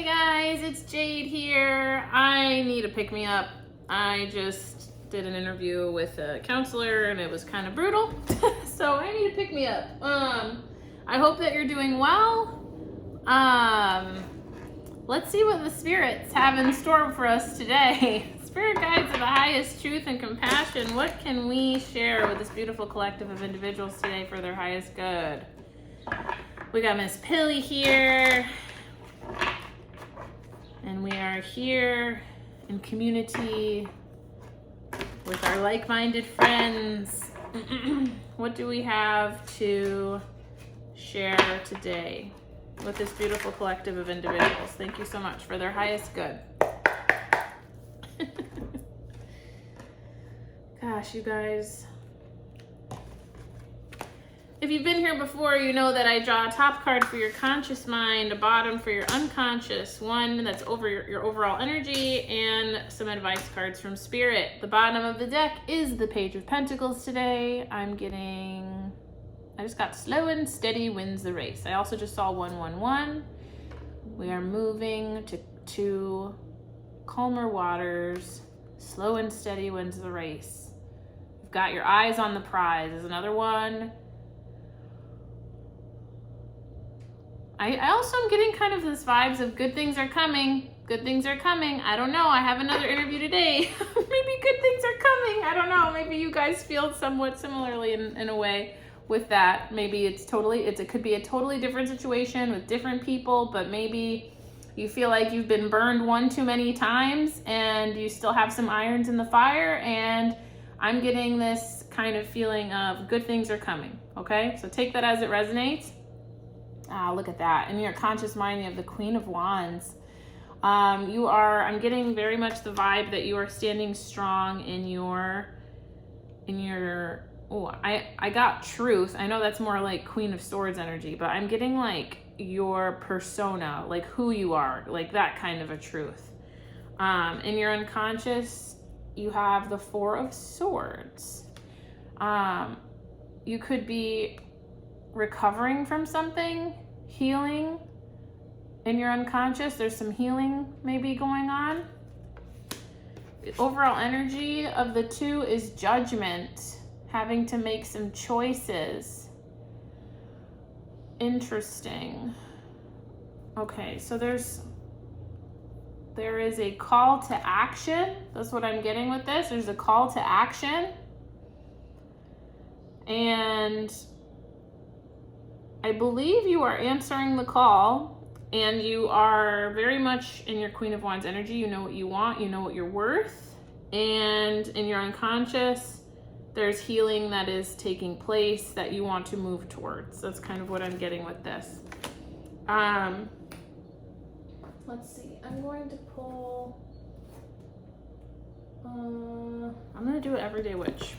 Hey guys, it's Jade here. I need a pick-me-up. I just did an interview with a counselor and it was kind of brutal. So I need a pick-me-up. I hope that you're doing well. Let's see what the spirits have in store for us today. Spirit guides of the highest truth and compassion. What can we share with this beautiful collective of individuals today for their highest good? We got Miss Pilly here. And we are here in community with our like-minded friends. What do we have to share today with this beautiful collective of individuals? Thank you so much for their highest good. Gosh, you guys. If you've been here before, you know that I draw a top card for your conscious mind, a bottom for your unconscious, one that's over your overall energy, and some advice cards from Spirit. The bottom of the deck is the Page of Pentacles today. I just got slow and steady wins the race. I also just saw 111. We are moving to calmer waters. Slow and steady wins the race. You've got your eyes on the prize is another one. I also am getting kind of this vibes of good things are coming. Good things are coming. I don't know. I have another interview today. Maybe good things are coming. I don't know. Maybe you guys feel somewhat similarly in a way with that. Maybe it could be a totally different situation with different people, but maybe you feel like you've been burned one too many times and you still have some irons in the fire, and I'm getting this kind of feeling of good things are coming. Okay? So take that as it resonates. Look at that. In your conscious mind, you have the Queen of Wands. I'm getting very much the vibe that you are standing strong I got truth. I know that's more like Queen of Swords energy, but I'm getting like your persona, like who you are, like that kind of a truth. In your unconscious, you have the Four of Swords. You could be recovering from something, healing. In your unconscious, there's some healing maybe going on. The overall energy of the two is judgment, having to make some choices. Interesting. Okay, so there is a call to action. That's what I'm getting with this. There's a call to action. And I believe you are answering the call, and you are very much in your Queen of Wands energy. You know what you want, you know what you're worth. And in your unconscious, there's healing that is taking place that you want to move towards. That's kind of what I'm getting with this. Let's see. I'm going to pull... I'm going to do an Everyday Witch.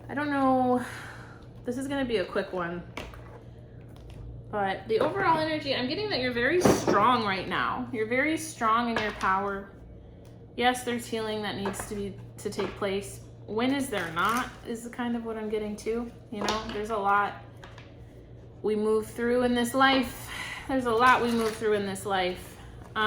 I don't know... This is going to be a quick one. But the overall energy, I'm getting that you're very strong right now. You're very strong in your power. Yes, there's healing that needs to take place. When is there not, is kind of what I'm getting to. You know, there's a lot we move through in this life. There's a lot we move through in this life. You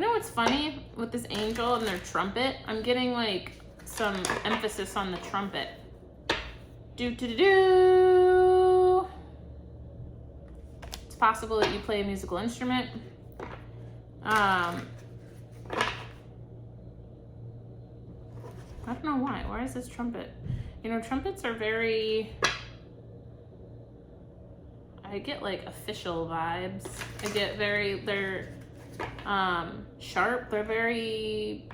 know what's funny with this angel and their trumpet? I'm getting like some emphasis on the trumpet. Do. It's possible that you play a musical instrument. I don't know why. Why is this trumpet? You know, trumpets are very... I get like official vibes. I get they're sharp. They're very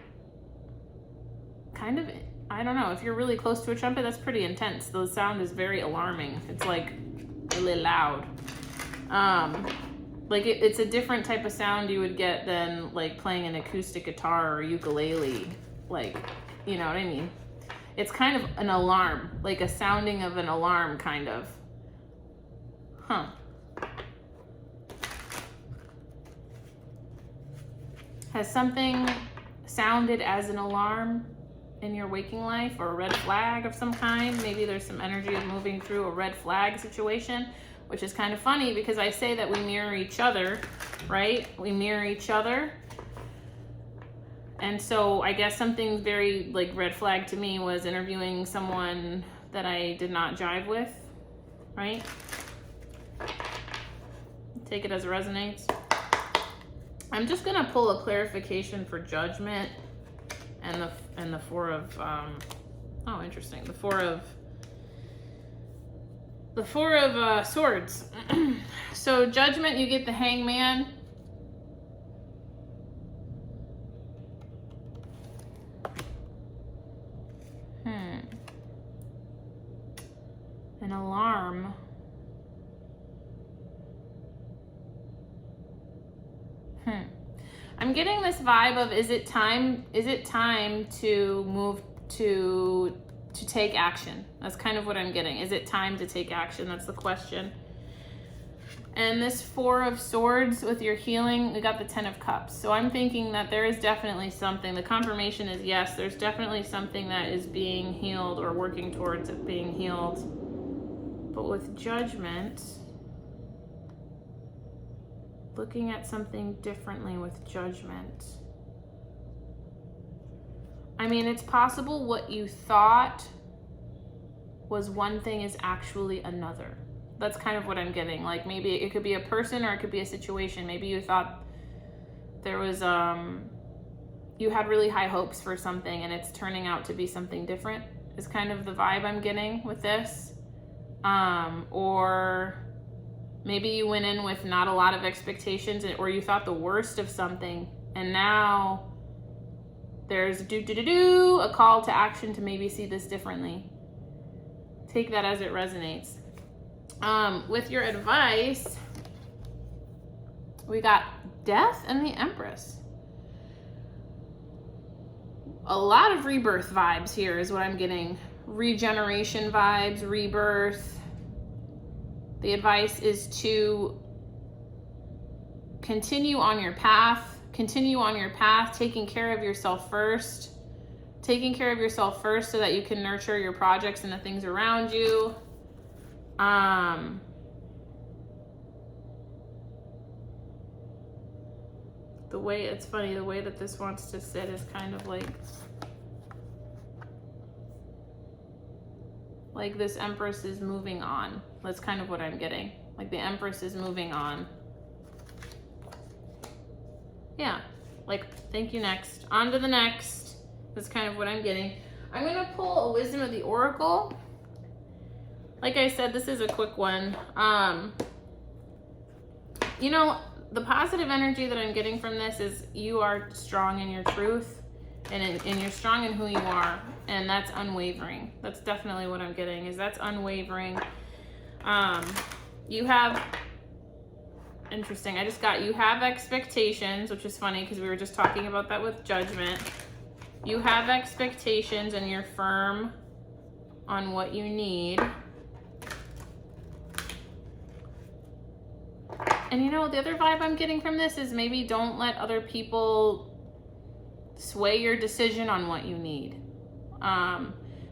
kind of, I don't know, if you're really close to a trumpet, that's pretty intense. The sound is very alarming. It's like really loud. Like it's a different type of sound you would get than like playing an acoustic guitar or ukulele. Like, you know what I mean? It's kind of an alarm, like a sounding of an alarm kind of. Huh. Has something sounded as an alarm in your waking life, or a red flag of some kind. Maybe there's some energy of moving through a red flag situation, which is kind of funny because I say that we mirror each other, right? We mirror each other. And so I guess something very like red flag to me was interviewing someone that I did not jive with, right? Take it as it resonates. I'm just gonna pull a clarification for judgment and the four of oh, interesting. The four of swords. So judgment, you get the hangman. An alarm. I'm getting this vibe of, is it time to move to take action? That's kind of what I'm getting. Is it time to take action? That's the question. And this Four of Swords with your healing, we got the Ten of Cups. So I'm thinking that there is definitely something. The confirmation is yes, there's definitely something that is being healed or working towards it being healed. But with judgment, looking at something differently with judgment. I mean, it's possible what you thought was one thing is actually another. That's kind of what I'm getting. Like maybe it could be a person or it could be a situation. Maybe you thought there was, you had really high hopes for something and it's turning out to be something different is kind of the vibe I'm getting with this. Or maybe you went in with not a lot of expectations, or you thought the worst of something, and now there's a call to action to maybe see this differently. Take that as it resonates. With your advice, we got Death and the Empress. A lot of rebirth vibes here is what I'm getting. Regeneration vibes, rebirth. The advice is to continue on your path, taking care of yourself first. Taking care of yourself first so that you can nurture your projects and the things around you. The way, it's funny, the way that this wants to sit is kind of like this Empress is moving on. That's kind of what I'm getting. Like the Empress is moving on. Yeah, like thank you, next. On to the next. That's kind of what I'm getting. I'm gonna pull a Wisdom of the Oracle. Like I said, this is a quick one. You know, the positive energy that I'm getting from this is you are strong in your truth and you're strong in who you are, and that's unwavering. That's definitely what I'm getting, is that's unwavering. You have, interesting, I just got, you have expectations, which is funny because we were just talking about that with judgment. You have expectations and you're firm on what you need. And you know, the other vibe I'm getting from this is maybe don't let other people sway your decision on what you need.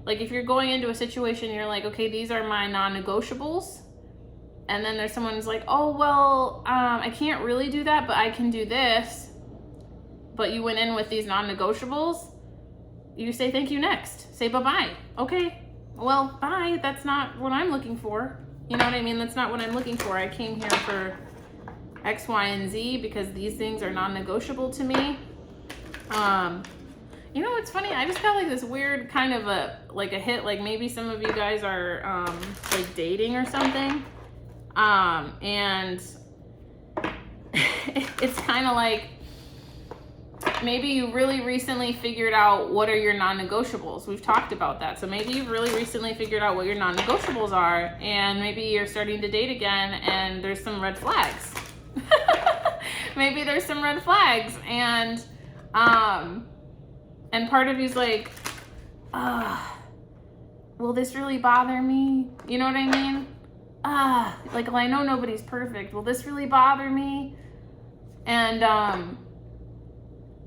Like if you're going into a situation, you're like, okay, these are my non-negotiables. And then there's someone who's like, oh, well, I can't really do that, but I can do this. But you went in with these non-negotiables. You say, thank you, next. Say bye-bye. Okay, well, bye. That's not what I'm looking for. You know what I mean? That's not what I'm looking for. I came here for X, Y, and Z because these things are non-negotiable to me. You know what's funny? I just got like this weird kind of a hit, like maybe some of you guys are like dating or something. And it's kind of like maybe you really recently figured out what are your non-negotiables. We've talked about that. So maybe you've really recently figured out what your non-negotiables are, and maybe you're starting to date again and there's some red flags. Maybe there's some red flags, and part of you's like, will this really bother me? You know what I mean? Like, well, I know nobody's perfect. Will this really bother me? And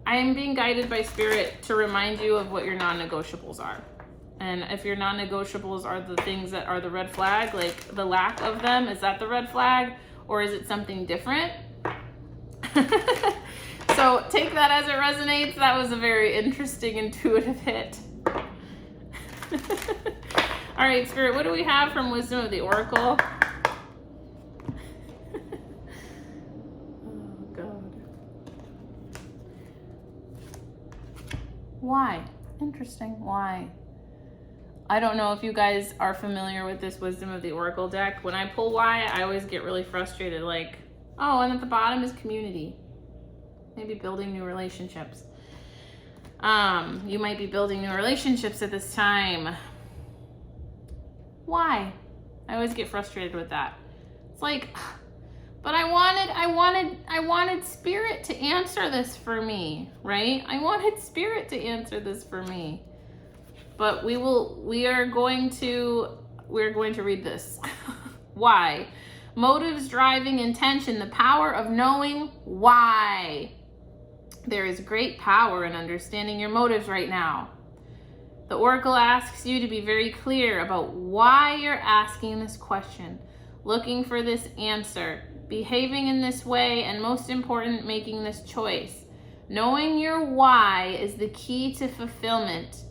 I am being guided by Spirit to remind you of what your non-negotiables are. And if your non-negotiables are the things that are the red flag, like the lack of them, is that the red flag? Or is it something different? So take that as it resonates. That was a very interesting, intuitive hit. All right, Spirit, what do we have from Wisdom of the Oracle? Oh, God. Why? Interesting. Why? I don't know if you guys are familiar with this Wisdom of the Oracle deck. When I pull why, I always get really frustrated. Like, oh, and at the bottom is community. Maybe building new relationships. You might be building new relationships at this time. Why? I always get frustrated with that. It's like, but I wanted Spirit to answer this for me, right? I wanted Spirit to answer this for me. But we're going to read this. Why? Motives, driving, intention, the power of knowing why. There is great power in understanding your motives right now. The Oracle asks you to be very clear about why you're asking this question, looking for this answer, behaving in this way, and most important, making this choice. Knowing your why is the key to fulfillment.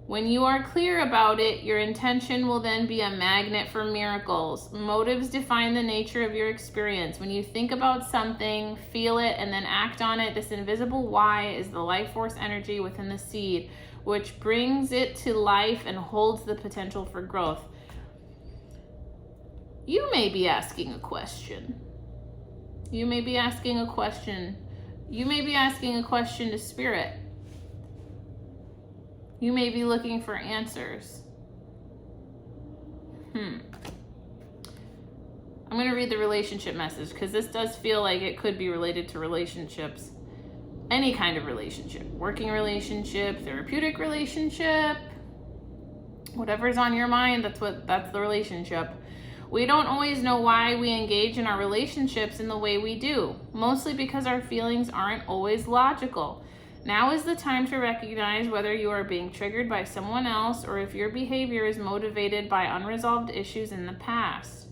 When you are clear about it, your intention will then be a magnet for miracles. Motives define the nature of your experience. When you think about something, feel it, and then act on it, this invisible why is the life force energy within the seed, which brings it to life and holds the potential for growth. You may be asking a question. You may be asking a question. You may be asking a question to Spirit. You may be looking for answers. I'm going to read the relationship message because this does feel like it could be related to relationships. Any kind of relationship. Working relationship, therapeutic relationship. Whatever's on your mind, that's the relationship. We don't always know why we engage in our relationships in the way we do, mostly because our feelings aren't always logical. Now is the time to recognize whether you are being triggered by someone else or if your behavior is motivated by unresolved issues in the past.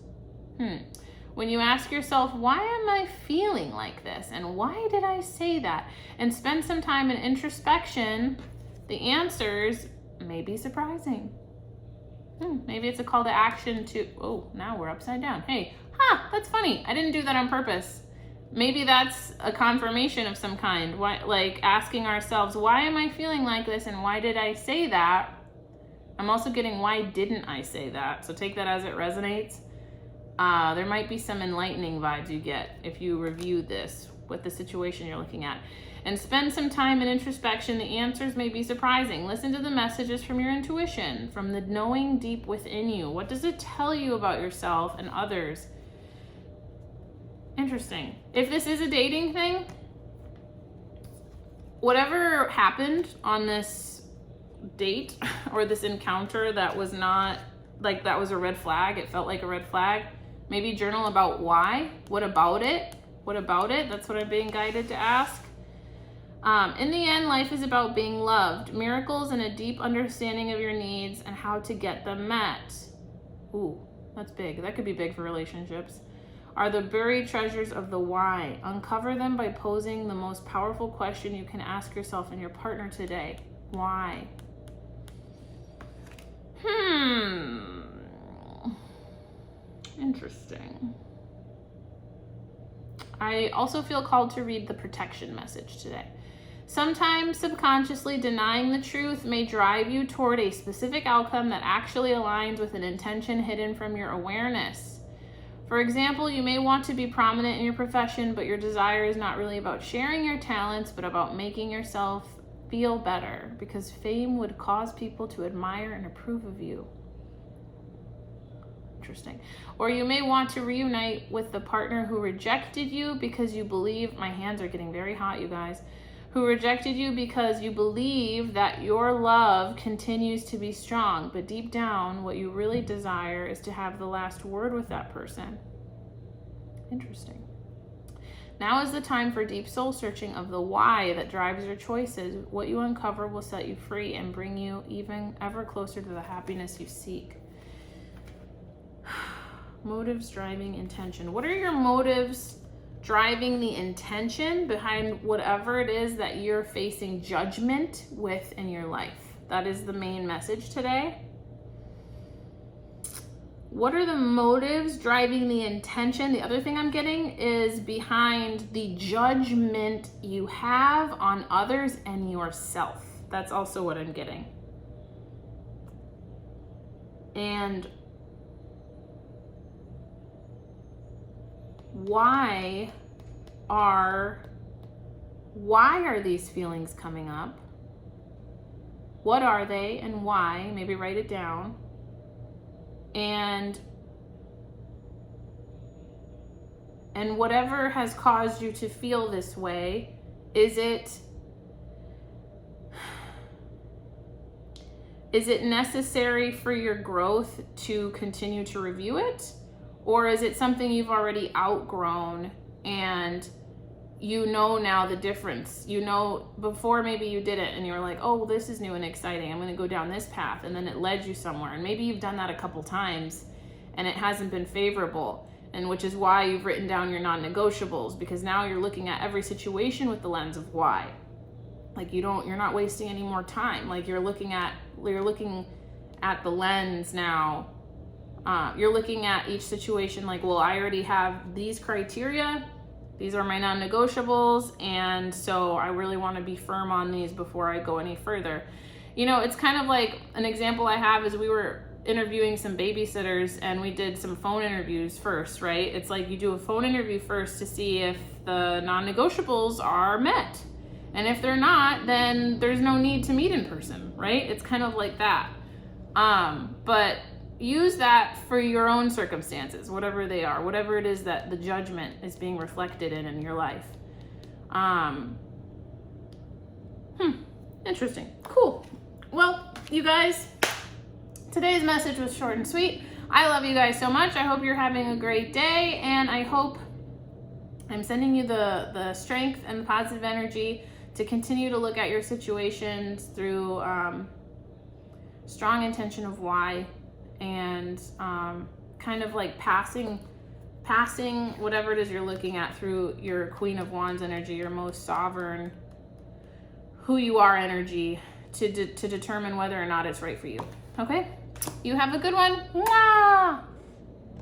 When you ask yourself, why am I feeling like this? And why did I say that? And spend some time in introspection, the answers may be surprising. Maybe it's a call to action to, oh, now we're upside down. Hey, that's funny. I didn't do that on purpose. Maybe that's a confirmation of some kind. Why, like asking ourselves, why am I feeling like this and why did I say that? I'm also getting, why didn't I say that? So take that as it resonates. There might be some enlightening vibes you get if you review this with the situation you're looking at. And spend some time in introspection. The answers may be surprising. Listen to the messages from your intuition, from the knowing deep within you. What does it tell you about yourself and others? Interesting. If this is a dating thing, whatever happened on this date or this encounter that was not, like that was a red flag, it felt like a red flag, maybe journal about why. What about it? What about it? That's what I'm being guided to ask. In the end, life is about being loved, miracles, and a deep understanding of your needs and how to get them met. Ooh, that's big. That could be big for relationships. Are the buried treasures of the why. Uncover them by posing the most powerful question you can ask yourself and your partner today. Why? Interesting. I also feel called to read the protection message today. Sometimes subconsciously denying the truth may drive you toward a specific outcome that actually aligns with an intention hidden from your awareness. For example, you may want to be prominent in your profession, but your desire is not really about sharing your talents, but about making yourself feel better, because fame would cause people to admire and approve of you. Interesting. Or you may want to reunite with the partner who rejected you because you believe, my hands are getting very hot, you guys, who rejected you because you believe that your love continues to be strong, but deep down, what you really desire is to have the last word with that person. Interesting. Now is the time for deep soul searching of the why that drives your choices. What you uncover will set you free and bring you even ever closer to the happiness you seek. Motives driving intention. What are your motives driving the intention behind whatever it is that you're facing judgment with in your life? That is the main message today. What are the motives driving the intention? The other thing I'm getting is behind the judgment you have on others and yourself. That's also what I'm getting. And why are these feelings coming up? What are they and why? Maybe write it down. And whatever has caused you to feel this way, is it necessary for your growth to continue to review it? Or is it something you've already outgrown and you know now the difference? You know, before maybe you didn't and you were like, oh, this is new and exciting, I'm going to go down this path, and then it led you somewhere. And maybe you've done that a couple times and it hasn't been favorable, and which is why you've written down your non-negotiables, because now you're looking at every situation with the lens of why. Like you're not wasting any more time. Like you're looking at the lens now. You're looking at each situation like, well, I already have these criteria. These are my non-negotiables, and so I really want to be firm on these before I go any further. You know, it's kind of like an example I have is we were interviewing some babysitters and we did some phone interviews first, right? It's like you do a phone interview first to see if the non-negotiables are met. And if they're not, then there's no need to meet in person, right? It's kind of like that. But use that for your own circumstances, whatever they are, whatever it is that the judgment is being reflected in your life. Interesting. Cool. Well, you guys, today's message was short and sweet. I love you guys so much. I hope you're having a great day, and I hope I'm sending you the strength and the positive energy to continue to look at your situations through strong intention of why, and kind of like passing whatever it is you're looking at through your Queen of Wands energy, your most sovereign, who you are energy, to determine whether or not it's right for you. Okay? You have a good one. Mwah!